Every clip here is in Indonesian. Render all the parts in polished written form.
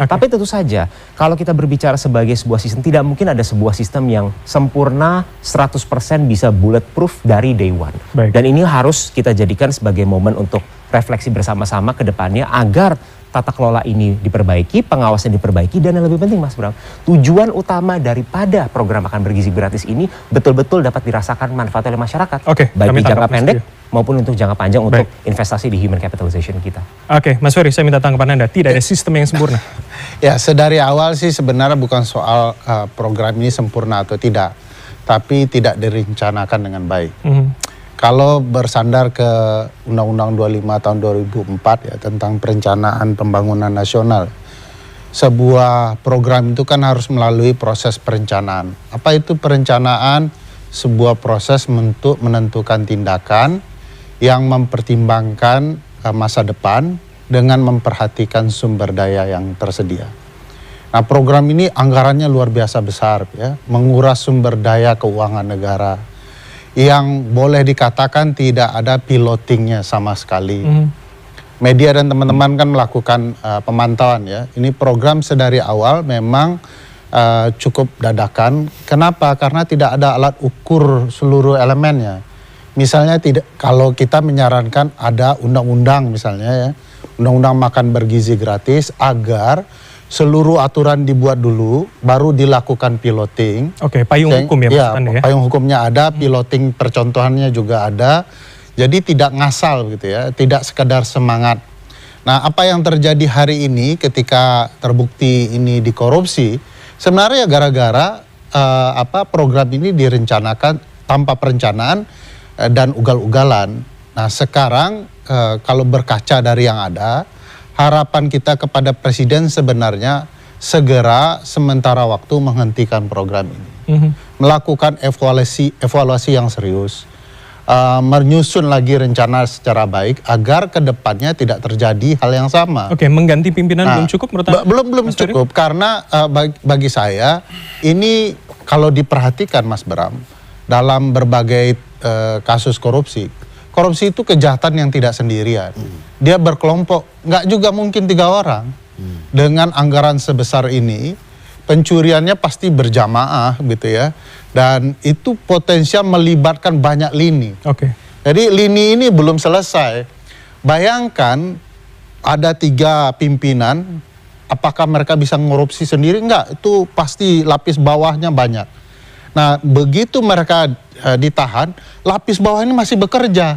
Tapi tentu saja, kalau kita berbicara sebagai sebuah sistem, tidak mungkin ada sebuah sistem yang sempurna 100% bisa bulletproof dari day one. Dan ini harus kita jadikan sebagai momen untuk refleksi bersama-sama ke depannya agar tata kelola ini diperbaiki, pengawasan diperbaiki, dan yang lebih penting Mas Bram, tujuan utama daripada program makan bergizi gratis ini betul-betul dapat dirasakan manfaat oleh masyarakat. Baik di jangka pendek maupun untuk jangka panjang untuk investasi di human capitalization kita. Mas Ferry, saya minta tanggapan Anda. Tidak ada sistem yang sempurna. Ya, sedari awal sih sebenarnya bukan soal program ini sempurna atau tidak, tapi tidak direncanakan dengan baik. Kalau bersandar ke Undang-Undang 25 tahun 2004 ya tentang perencanaan pembangunan nasional, sebuah program itu kan harus melalui proses perencanaan. Apa itu perencanaan? Sebuah proses untuk menentukan tindakan yang mempertimbangkan masa depan dengan memperhatikan sumber daya yang tersedia. Nah, program ini anggarannya luar biasa besar ya, menguras sumber daya keuangan negara yang boleh dikatakan tidak ada pilotingnya sama sekali. Media dan teman-teman kan melakukan pemantauan ya. Ini program sedari awal memang cukup dadakan. Kenapa? Karena tidak ada alat ukur seluruh elemennya. Misalnya kalau kita menyarankan ada undang-undang misalnya ya, undang-undang makan bergizi gratis agar seluruh aturan dibuat dulu, baru dilakukan piloting. Payung hukum ya, payung hukumnya ada, piloting percontohannya juga ada. Jadi tidak ngasal gitu ya, tidak sekedar semangat. Nah, apa yang terjadi hari ini ketika terbukti ini dikorupsi, sebenarnya gara-gara program ini direncanakan tanpa perencanaan dan ugal-ugalan. Nah, sekarang kalau berkaca dari yang ada, harapan kita kepada Presiden sebenarnya segera sementara waktu menghentikan program ini. Melakukan evaluasi yang serius. Menyusun lagi rencana secara baik agar kedepannya tidak terjadi hal yang sama. Mengganti pimpinan belum cukup menurut Anda? Belum cukup karena bagi saya ini kalau diperhatikan Mas Bram, dalam berbagai kasus korupsi itu kejahatan yang tidak sendirian. Dia berkelompok, nggak juga mungkin 3 orang. Dengan anggaran sebesar ini, pencuriannya pasti berjamaah gitu ya. Dan itu potensial melibatkan banyak lini. Jadi lini ini belum selesai. Bayangkan ada 3 pimpinan, apakah mereka bisa ngorupsi sendiri? Enggak, itu pasti lapis bawahnya banyak. Nah, begitu mereka ditahan, lapis bawah ini masih bekerja.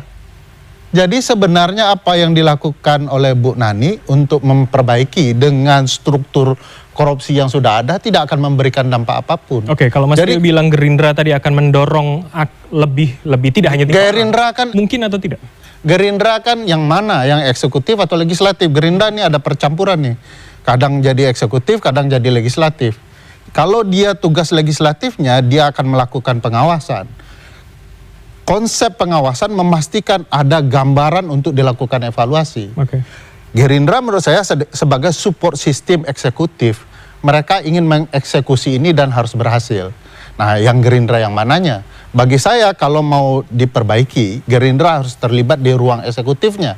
Jadi sebenarnya apa yang dilakukan oleh Bu Nani untuk memperbaiki dengan struktur korupsi yang sudah ada tidak akan memberikan dampak apapun. Kalau Mas Ferry bilang Gerindra tadi akan mendorong lebih tidak hanya Gerindra kan mungkin atau tidak? Gerindra kan yang mana? Yang eksekutif atau legislatif? Gerindra ini ada percampuran nih. Kadang jadi eksekutif, kadang jadi legislatif. Kalau dia tugas legislatifnya, dia akan melakukan pengawasan. Konsep pengawasan memastikan ada gambaran untuk dilakukan evaluasi. Gerindra menurut saya sebagai support sistem eksekutif, mereka ingin mengeksekusi ini dan harus berhasil. Nah, yang Gerindra yang mananya? Bagi saya kalau mau diperbaiki, Gerindra harus terlibat di ruang eksekutifnya.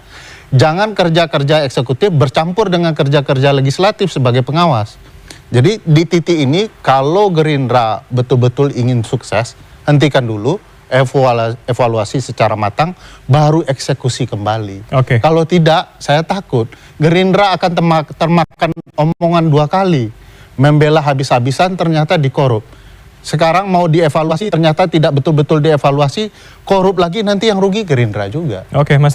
Jangan kerja-kerja eksekutif bercampur dengan kerja-kerja legislatif sebagai pengawas. Jadi di titik ini kalau Gerindra betul-betul ingin sukses, hentikan dulu, evaluasi secara matang, baru eksekusi kembali. Kalau tidak, saya takut Gerindra akan termakan omongan 2 kali. Membela habis-habisan ternyata dikorup. Sekarang mau dievaluasi ternyata tidak betul-betul dievaluasi, korup lagi, nanti yang rugi Gerindra juga. Mas